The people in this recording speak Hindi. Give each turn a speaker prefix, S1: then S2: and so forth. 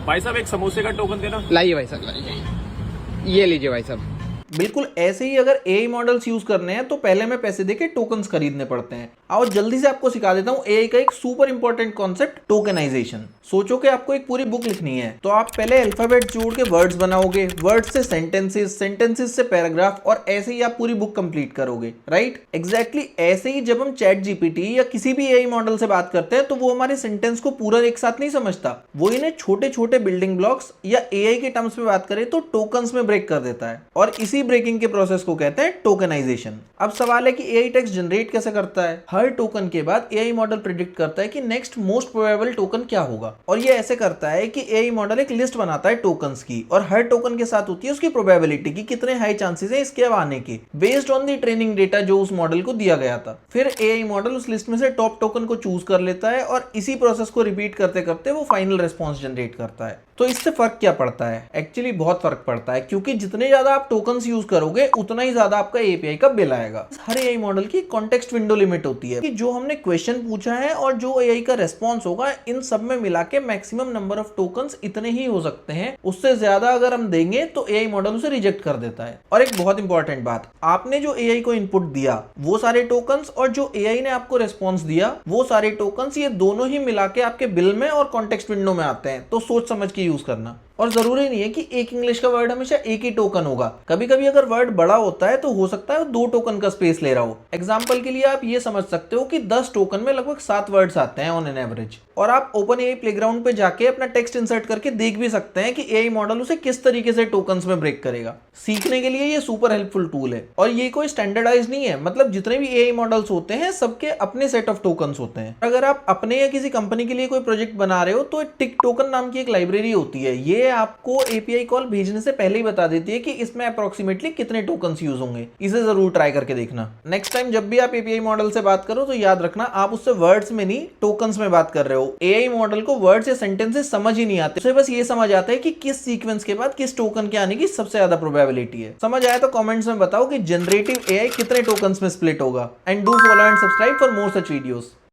S1: भाई साहब एक समोसे का टोकन देना।
S2: लाइए भाई साहब, लाइए, ये लीजिए भाई साहब।
S3: बिल्कुल ऐसे ही अगर एआई मॉडल्स यूज करने हैं तो पहले हमें पैसे देके टोकन्स खरीदने पड़ते हैं। आओ जल्दी से आपको सिखा देता हूँ एआई का एक सुपर इंपॉर्टेंट कॉन्सेप्ट, टोकनाइजेशन। सोचो कि आपको एक पूरी बुक लिखनी है तो आप पहले अल्फाबेट जोड़ के वर्ड्स बनाओगे, वर्ड्स से सेंटेंसेस, सेंटेंसेस से पैराग्राफ, और ऐसे ही आप पूरी बुक कंप्लीट करोगे, राइट? एग्जैक्टली ऐसे ही जब हम चैट जीपीटी या किसी भी एआई मॉडल से बात करते हैं तो वो हमारे सेंटेंस को पूरा एक साथ नहीं समझता, वो इन्हें छोटे छोटे बिल्डिंग ब्लॉक्स या एआई के टर्म्स में बात करें तो टोकन्स में ब्रेक कर देता है, और इसी ब्रेकिंग के प्रोसेस को कहते हैं टोकनाइजेशन। अब सवाल है कि एआई टेक्स्ट जनरेट कैसे करता है? हर टोकन के बाद एआई मॉडल प्रिडिक्ट करता है कि नेक्स्ट मोस्ट प्रोबेबल टोकन क्या होगा, और ये ऐसे करता है कि एआई मॉडल एक लिस्ट बनाता है टोकन्स की, और हर टोकन के साथ होती है उसकी प्रोबेबिलिटी की कितने हाई चांसेस है इसके अब आने के, based on the training data जो उस मॉडल को दिया गया था। फिर एआई मॉडल उस लिस्ट में से टॉप टोकन को चूज कर लेता है, और इसी प्रोसेस को रिपीट करते करते वो फाइनल रिस्पॉन्स जनरेट करता है। तो इससे फर्क क्या पड़ता है? एक्चुअली बहुत फर्क पड़ता है, क्योंकि जितने ज्यादा आप टोकन्स यूज करोगे उतना ही ज्यादा आपका एपीआई का बिल आएगा। हर एआई मॉडल की कॉन्टेक्स्ट विंडो लिमिट होती है कि जो हमने क्वेश्चन पूछा है और जो एआई का रेस्पॉन्स होगा, इन सब में मिला के मैक्सिमम नंबर ऑफ टोकन्स इतने ही हो सकते हैं। उससे ज्यादा अगर हम देंगे तो एआई मॉडल उसे रिजेक्ट कर देता है। और एक बहुत इंपॉर्टेंट बात, आपने जो एआई को इनपुट दिया वो सारे टोकन्स और जो एआई ने आपको रेस्पॉन्स दिया वो सारे टोकन्स, ये दोनों ही मिला के आपके बिल में और कॉन्टेक्स्ट विंडो में आते हैं। तो सोच समझ के यूज करना। और जरूरी नहीं है कि एक इंग्लिश का वर्ड हमेशा एक ही टोकन होगा, कभी कभी अगर वर्ड बड़ा होता है तो हो सकता है 2 टोकन का स्पेस ले रहा हो। एग्जांपल के लिए आप ये समझ सकते हो कि 10 टोकन में लगभग 7 वर्ड्स आते हैं ऑन एन एवरेज। और आप ओपन एआई प्लेग्राउंड पे जाके अपना टेक्स्ट इंसर्ट करके देख भी सकते हैं कि एआई मॉडल उसे किस तरीके से टोकन्स में ब्रेक करेगा। सीखने के लिए ये सुपर हेल्पफुल टूल है, और ये कोई स्टैंडर्डाइज नहीं है, मतलब जितने भी एआई मॉडल्स होते हैं सबके अपने सेट ऑफ टोकन्स होते हैं। अगर आप अपने या किसी कंपनी के लिए कोई प्रोजेक्ट बना रहे हो तो टिक टोकन नाम की एक लाइब्रेरी होती है, ये आपको एपीआई कॉल भेजने से पहले ही बता देती है कि इसमें अप्रोक्सीमेटली कितने टोकन्स यूज होंगे। इसे जरूर ट्राई करके देखना। नेक्स्ट टाइम जब भी आप एपीआई मॉडल से बात करो तो याद रखना आप उससे वर्ड्स में नहीं टोकन्स में बात कर रहे हो। एआई मॉडल को वर्ड्स या सेंटेंसेस समझ ही नहीं आते, उसे बस ये समझ आता है कि किस सीक्वेंस के बाद किस टोकन के आने की सबसे ज्यादा प्रोबेबिलिटी है। समझ आया तो कमेंट्स में बताओ कि जनरेटिव एआई कितने टोकन्स में स्प्लिट होगा। And do follow and subscribe for more such videos.